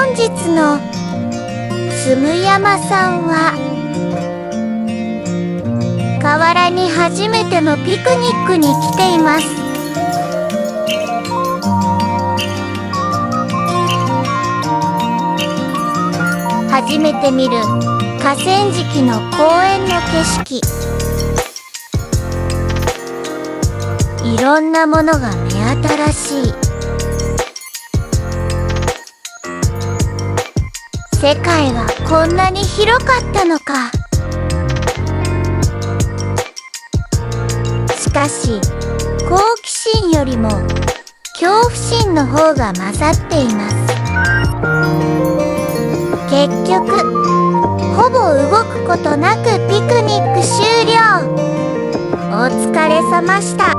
本日のつむやまさんは河原に初めてのピクニックに来ています。初めて見る河川敷の公園の景色、いろんなものが目新しい。世界はこんなに広かったのか。しかし好奇心よりも恐怖心の方が勝っています。結局ほぼ動くことなくピクニック終了。お疲れ様した。